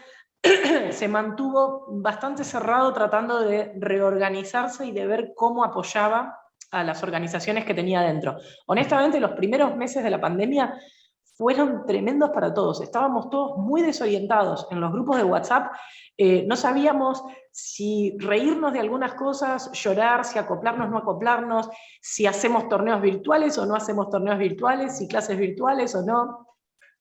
se mantuvo bastante cerrado tratando de reorganizarse y de ver cómo apoyaba a las organizaciones que tenía dentro. Honestamente, los primeros meses de la pandemia fueron tremendos para todos. Estábamos todos muy desorientados en los grupos de WhatsApp. No sabíamos si reírnos de algunas cosas, llorar, si acoplarnos, no acoplarnos, si hacemos torneos virtuales o no hacemos torneos virtuales, si clases virtuales o no.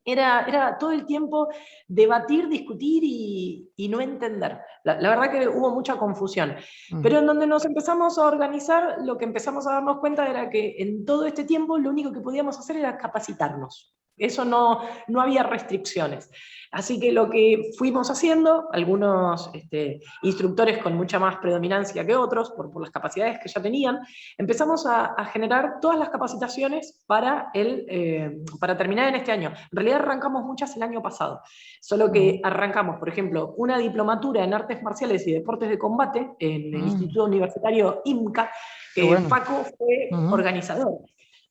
Era todo el tiempo debatir, discutir y no entender. La verdad que hubo mucha confusión. Pero en donde nos empezamos a organizar, lo que empezamos a darnos cuenta era que en todo este tiempo lo único que podíamos hacer era capacitarnos. Eso no había restricciones. Así que lo que fuimos haciendo, algunos instructores con mucha más predominancia que otros, por las capacidades que ya tenían, empezamos a generar todas las capacitaciones para terminar en este año. En realidad arrancamos muchas el año pasado, solo que arrancamos, por ejemplo, una diplomatura en artes marciales y deportes de combate en el Instituto Universitario IMCA, que Faco fue organizador.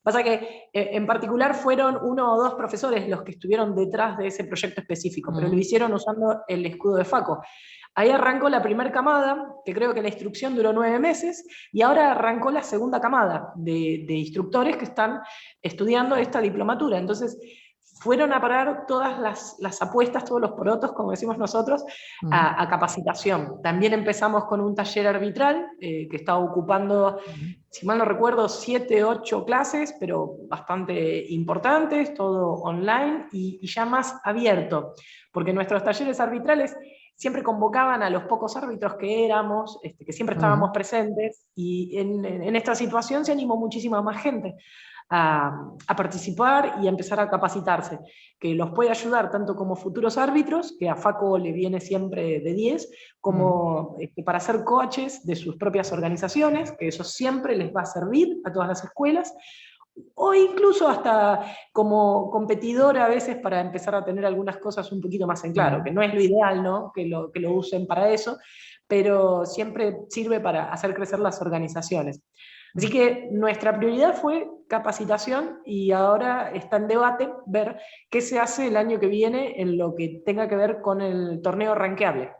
Pasa que en particular fueron 1 o 2 profesores los que estuvieron detrás de ese proyecto específico, pero lo hicieron usando el escudo de Faco. Ahí arrancó la primera camada, que creo que la instrucción duró 9 meses, y ahora arrancó la segunda camada de instructores que están estudiando esta diplomatura. Entonces, fueron a parar todas las apuestas, todos los porotos, como decimos nosotros, a capacitación. También empezamos con un taller arbitral que estaba ocupando, si mal no recuerdo, 7, 8 clases, pero bastante importantes, todo online y ya más abierto, porque nuestros talleres arbitrales siempre convocaban a los pocos árbitros que éramos, que siempre estábamos presentes, y en esta situación se animó muchísima más gente a participar y a empezar a capacitarse, que los puede ayudar tanto como futuros árbitros, que a Faco le viene siempre de 10, como para ser coaches de sus propias organizaciones, que eso siempre les va a servir a todas las escuelas, o incluso hasta como competidor a veces para empezar a tener algunas cosas un poquito más en claro, que no es lo ideal, ¿no? que lo usen para eso, pero siempre sirve para hacer crecer las organizaciones. Así que nuestra prioridad fue capacitación y ahora está en debate ver qué se hace el año que viene en lo que tenga que ver con el torneo rankeable.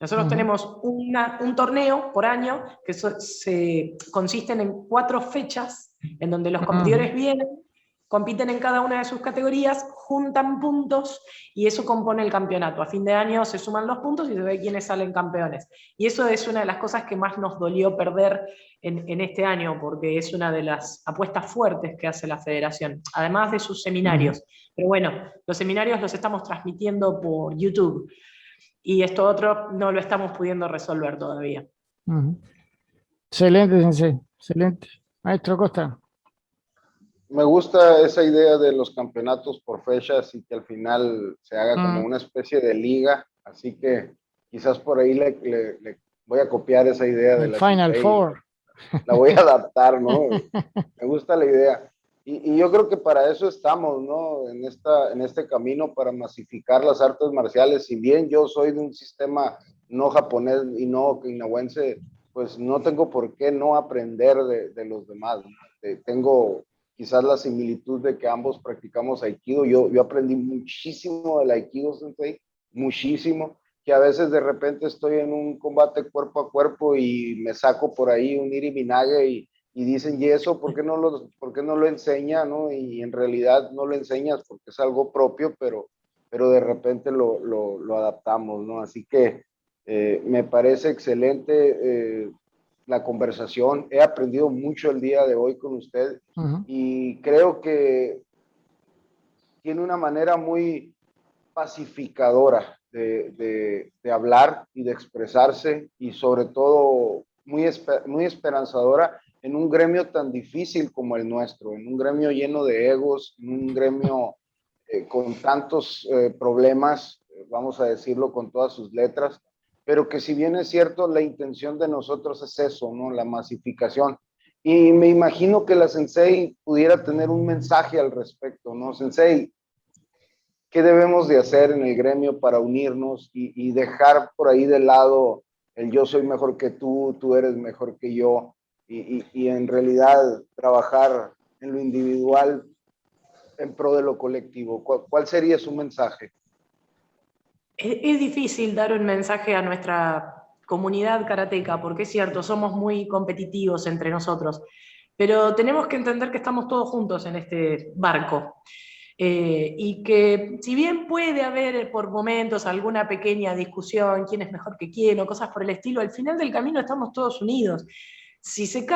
Nosotros tenemos un torneo por año que consisten en 4 fechas en donde los competidores vienen, compiten en cada una de sus categorías, juntan puntos y eso compone el campeonato. A fin de año se suman los puntos y se ve quiénes salen campeones. Y eso es una de las cosas que más nos dolió perder en este año, porque es una de las apuestas fuertes que hace la federación, además de sus seminarios. Pero bueno, los seminarios los estamos transmitiendo por YouTube y esto otro no lo estamos pudiendo resolver todavía. Excelente, Sensei, excelente. Maestro Costa. Me gusta esa idea de los campeonatos por fechas y que al final se haga como una especie de liga, así que quizás por ahí le voy a copiar esa idea de la Final Four. La voy a adaptar, ¿no? Me gusta la idea. Y yo creo que para eso estamos, ¿no? En este camino para masificar las artes marciales. Si bien yo soy de un sistema no japonés y no okinawense, pues no tengo por qué no aprender de los demás. Tengo quizás la similitud de que ambos practicamos Aikido. Yo aprendí muchísimo del Aikido, Sensei, muchísimo, que a veces de repente estoy en un combate cuerpo a cuerpo y me saco por ahí un Iri Minage y dicen, ¿y eso por qué no lo enseña? ¿No? Y en realidad no lo enseñas porque es algo propio, pero de repente lo adaptamos, ¿no? Así que me parece excelente la conversación. He aprendido mucho el día de hoy con usted y creo que tiene una manera muy pacificadora de hablar y de expresarse y sobre todo muy esperanzadora en un gremio tan difícil como el nuestro, en un gremio lleno de egos, en un gremio con tantos problemas, vamos a decirlo con todas sus letras, pero que si bien es cierto, la intención de nosotros es eso, ¿no? La masificación. Y me imagino que la Sensei pudiera tener un mensaje al respecto, ¿no? Sensei, ¿qué debemos de hacer en el gremio para unirnos y dejar por ahí de lado el yo soy mejor que tú eres mejor que yo, y en realidad trabajar en lo individual en pro de lo colectivo? ¿Cuál sería su mensaje? Es difícil dar un mensaje a nuestra comunidad karateca, porque es cierto, somos muy competitivos entre nosotros, pero tenemos que entender que estamos todos juntos en este barco. Y que si bien puede haber por momentos alguna pequeña discusión, quién es mejor que quién o cosas por el estilo, al final del camino estamos todos unidos. Si se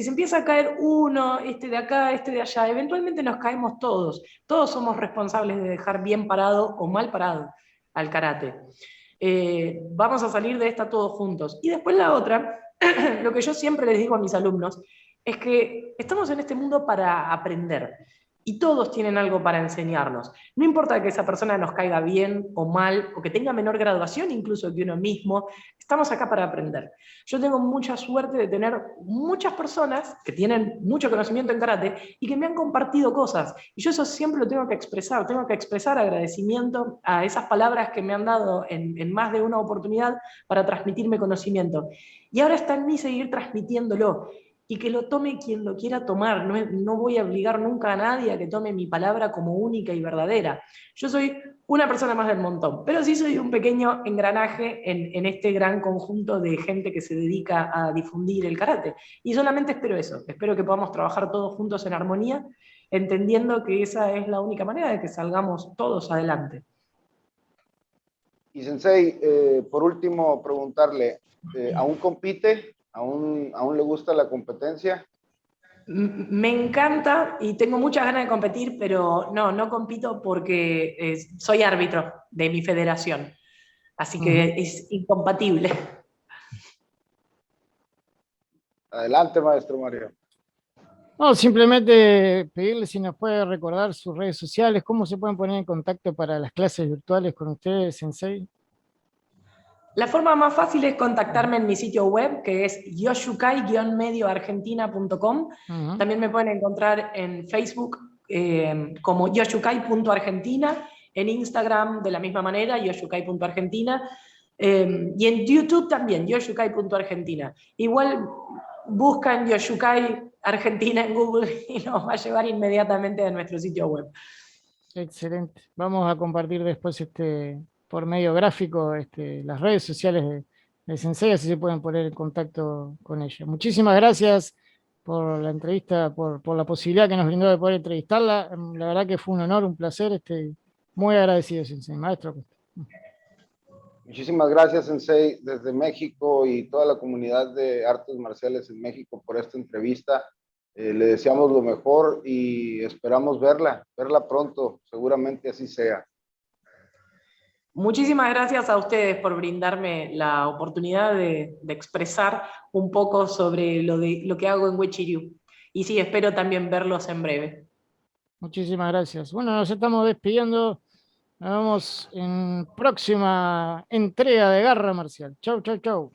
empieza a caer uno, este de acá, este de allá, eventualmente nos caemos todos. Todos somos responsables de dejar bien parado o mal parado al karate. Vamos a salir de esta todos juntos. Y después la otra, lo que yo siempre les digo a mis alumnos, es que estamos en este mundo para aprender. Y todos tienen algo para enseñarnos. No importa que esa persona nos caiga bien o mal, o que tenga menor graduación incluso que uno mismo, estamos acá para aprender. Yo tengo mucha suerte de tener muchas personas que tienen mucho conocimiento en karate y que me han compartido cosas. Y yo eso siempre lo tengo que expresar agradecimiento a esas palabras que me han dado en más de una oportunidad para transmitirme conocimiento. Y ahora está en mí seguir transmitiéndolo. Y que lo tome quien lo quiera tomar. No voy a obligar nunca a nadie a que tome mi palabra como única y verdadera. Yo soy una persona más del montón, pero sí soy un pequeño engranaje en este gran conjunto de gente que se dedica a difundir el karate. Y solamente espero eso, espero que podamos trabajar todos juntos en armonía, entendiendo que esa es la única manera de que salgamos todos adelante. Y Sensei, por último, preguntarle, ¿aún compite? ¿Aún le gusta la competencia? Me encanta y tengo muchas ganas de competir, pero no compito porque soy árbitro de mi federación, así que es incompatible. Adelante, maestro Mario. No, simplemente pedirle si nos puede recordar sus redes sociales, cómo se pueden poner en contacto para las clases virtuales con ustedes, Sensei. La forma más fácil es contactarme en mi sitio web, que es yoshukai-medioargentina.com. También me pueden encontrar en Facebook como yoshukai.argentina, en Instagram de la misma manera, yoshukai.argentina, y en YouTube también, yoshukai.argentina. Igual buscan Yoshukai Argentina en Google y nos va a llevar inmediatamente a nuestro sitio web. Excelente. Vamos a compartir después este por medio gráfico las redes sociales de Sensei, así se pueden poner en contacto con ella. Muchísimas gracias por la entrevista, por la posibilidad que nos brindó de poder entrevistarla. La verdad que fue un honor, un placer. Muy agradecido, Sensei, maestro. Muchísimas gracias, Sensei, desde México y toda la comunidad de artes marciales en México por esta entrevista. Le deseamos lo mejor y esperamos verla pronto, seguramente así sea. Muchísimas gracias a ustedes por brindarme la oportunidad de expresar un poco sobre lo que hago en Wechiryu. Y sí, espero también verlos en breve. Muchísimas gracias. Bueno, nos estamos despidiendo. Nos vemos en próxima entrega de Garra Marcial. Chau, chau, chau.